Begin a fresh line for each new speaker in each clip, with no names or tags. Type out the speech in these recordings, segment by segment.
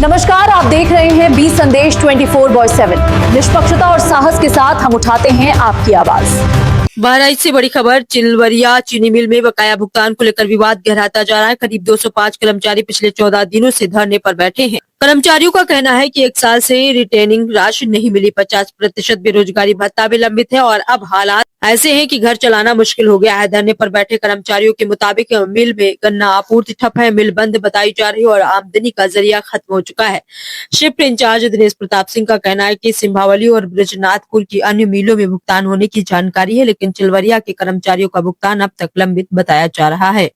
नमस्कार, आप देख रहे हैं बी संदेश 24/7। निष्पक्षता और साहस के साथ हम उठाते हैं आपकी आवाज।
बहराइच से बड़ी खबर। चिलवरिया चीनी मिल में बकाया भुगतान को लेकर विवाद गहराता जा रहा है। करीब 205 कर्मचारी पिछले 14 दिनों से धरने पर बैठे हैं। कर्मचारियों का कहना है कि 1 साल से रिटेनिंग राशि नहीं मिली। 50% बेरोजगारी भत्ता भी लंबित है और अब हालात ऐसे हैं कि घर चलाना मुश्किल हो गया है। धरने पर बैठे कर्मचारियों के मुताबिक मिल में गन्ना आपूर्ति ठप है, मिल बंद बताई जा रही है और आमदनी का जरिया खत्म हो चुका है। शिफ्ट इंचार्ज दिनेश प्रताप सिंह का कहना है कि सिंभावली और ब्रजनाथपुर की अन्य मिलों में भुगतान होने की जानकारी है, लेकिन चिलवरिया के कर्मचारियों का भुगतान अब तक लंबित बताया जा रहा है।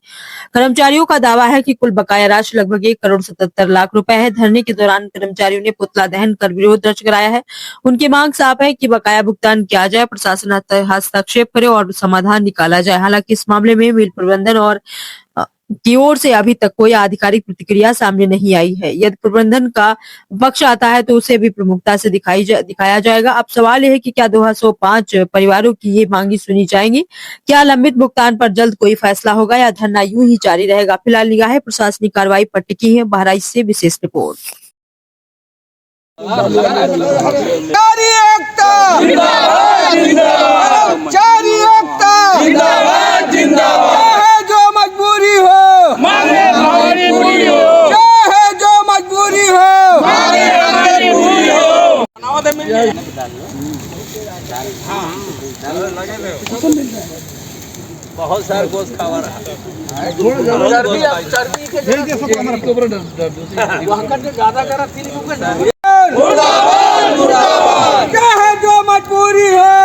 कर्मचारियों का दावा है कि कुल बकाया राशि लगभग 1,77,00,000 रुपए है। धरने के दौरान कर्मचारियों ने पुतला दहन कर विरोध दर्ज कराया है। उनकी मांग साफ है कि बकाया भुगतान किया जाए, प्रशासन हस्तक्षेप करे और समाधान निकाला जाए। हालांकि इस मामले में मिल प्रबंधन और की ओर से अभी तक कोई आधिकारिक प्रतिक्रिया सामने नहीं आई है। यदि प्रबंधन का पक्ष आता है तो उसे भी प्रमुखता से दिखाया जाएगा। अब सवाल यह है कि क्या 205 परिवारों की ये मांगी सुनी जाएंगी? क्या लंबित भुगतान पर जल्द कोई फैसला होगा या धरना यूं ही जारी रहेगा? फिलहाल निगाहें प्रशासनिक कार्रवाई पर टिकी है। बहराइच से विशेष रिपोर्ट।
कर्मचारी एकता जिंदाबाद जिंदाबाद, कर्मचारी एकता जिंदाबाद जिंदाबाद। है जो मजबूरी हो मांगे हमारी पूरी हो, क्या है जो मजबूरी हो मांगे हमारी पूरी हो। बहुत सारे गोश्त खावा रहा मुर्दाबाद मुर्दाबाद, क्या है जो मजबूरी है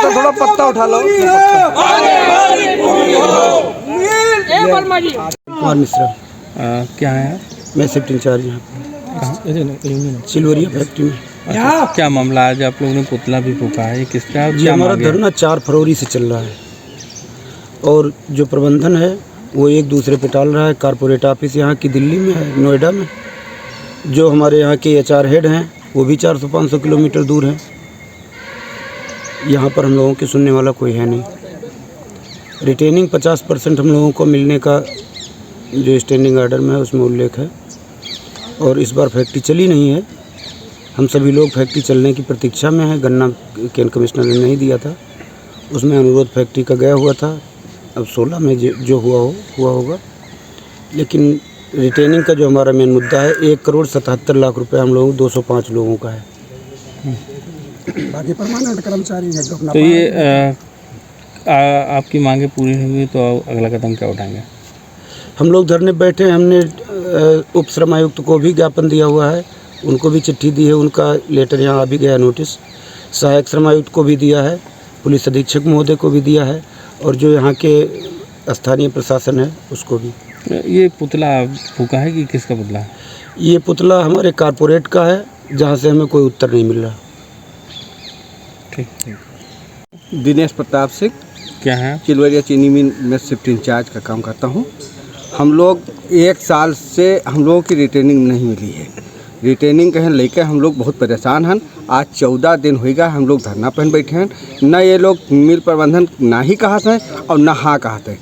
तो थोड़ा पत्ता उठा लो।
कुमार मिश्रा।
क्या है?
मैं शिफ्ट इंचार्ज यहाँ चिलवरिया फैक्ट्री में।
क्या मामला? आज आप लोगों ने पुतला भी फूका है, किसका?
जी, हमारा धरना 4 फरवरी से चल रहा है और जो प्रबंधन है वो एक दूसरे पे टाल रहा है। कारपोरेट ऑफिस यहाँ की दिल्ली में है, नोएडा में। जो हमारे यहाँ के HR हेड हैं वो भी 400-500 किलोमीटर दूर हैं। यहाँ पर हम लोगों के सुनने वाला कोई है नहीं। रिटेनिंग 50% हम लोगों को मिलने का जो स्टैंडिंग ऑर्डर में है उसमें उल्लेख है और इस बार फैक्ट्री चली नहीं है। हम सभी लोग फैक्ट्री चलने की प्रतीक्षा में हैं। गन्ना कैन कमिश्नर ने नहीं दिया था, उसमें अनुरोध फैक्ट्री का गया हुआ था। अब 16 में जो हुआ होगा, लेकिन रिटेनिंग का जो हमारा मेन मुद्दा है 1,77,00,000 रुपये हम लोग 205 लोगों का है। बाकी परमानेंट कर्मचारी है।
तो ये आपकी मांगे पूरी होंगी तो अगला कदम क्या उठाएंगे?
हम लोग धरने बैठे। हमने उप श्रम आयुक्त को भी ज्ञापन दिया हुआ है, उनको भी चिट्ठी दी है, उनका लेटर यहाँ आ भी गया, नोटिस। सहायक श्रम आयुक्त को भी दिया है, पुलिस अधीक्षक महोदय को भी दिया है और जो यहाँ के स्थानीय प्रशासन है उसको भी।
ये पुतला फूका है कि किसका पुतला है?
ये पुतला हमारे कारपोरेट का है, जहाँ से हमें कोई उत्तर नहीं मिल रहा।
ठीक।
दिनेश प्रताप सिंह।
क्या है?
चिलवरिया चीनी मिल में शिफ्ट इंचार्ज का काम करता हूँ। हम लोग 1 साल से हम लोगों की रिटेनिंग नहीं मिली है। रिटेनिंग कहें लेकर हम लोग बहुत परेशान हैं। आज 14 दिन हो गया हम लोग धरना पहन बैठे हैं। न ये लोग मिल प्रबंधन ना ही कहते हैं और न हाँ कहते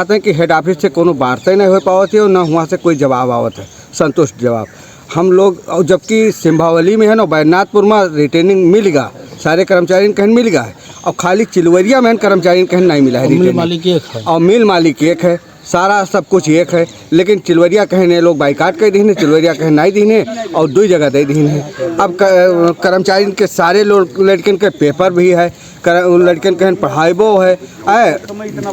हैं कि हेड ऑफिस से कोनो वार्ता नहीं हो पावत है और न वहाँ से कोई जवाब आवत है संतुष्ट जवाब। हम लोग और जबकि सिंभावली में है ना बैजनाथपुर में रिटेनिंग मिल गया, सारे कर्मचारी कहीं मिल गया है और खाली चिलवरिया में कर्मचारी कहीं नहीं मिला है।
मिल मालिक एक है
और मिल मालिक एक है, सारा सब कुछ एक है, लेकिन चिलवरिया कहीं लोग बाइकाट कर दीने, चिलवरिया कहीं नहीं दीने और 2 जगह दे दीने। अब कर्मचारी के सारे लोग लड़कन के पेपर भी है, लड़कन कहीं पढ़ाईबो है,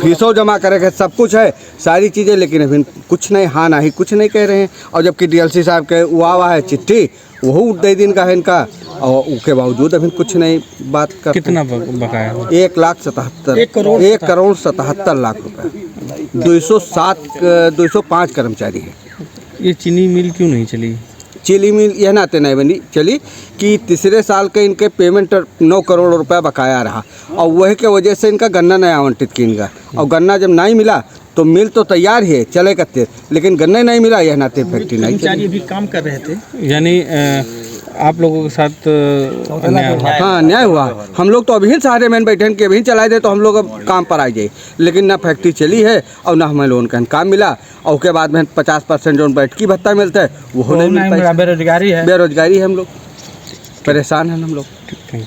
फीसों जमा करे के सब कुछ है, सारी चीज़ें, लेकिन अभी कुछ नहीं, हाँ ना ही कुछ नहीं कह रहे हैं। और जबकि DLC साहब के हुआ है चिट्ठी, वो दे दिन का है इनका और उसके बावजूद अभी कुछ नहीं बात कर।
कितना बकाया?
1,77,00,000 रुपये। 205 कर्मचारी है।
ये चीनी मिल क्यों नहीं चली?
चीनी मिल यह नाते नहीं बनी चली कि तीसरे साल के इनके पेमेंट 9 करोड़ रुपया बकाया रहा और वही के वजह से इनका गन्ना नहीं आवंटित किया गया। और गन्ना जब नहीं मिला तो मिल तो तैयार है चले करते, लेकिन गन्ना नहीं मिला, यह नाते फैक्ट्री नहीं चली।
भी काम कर रहे थे।
यानी आप लोगों के साथ अन्याय हुआ?
हाँ न्याय हुआ। हम लोग तो अभी सारे मैन बैठे कि अभी चलाए दे तो हम लोग अब काम पर आ जाए, लेकिन ना फैक्ट्री चली है और ना हमें लोन का काम मिला, और उसके बाद में 50% जो बैठकी भत्ता मिलता है वो नहीं मिलता।
बेरोजगारी है।
बेरोजगारी है, हम लोग परेशान हैं हम लोग।
ठीक है।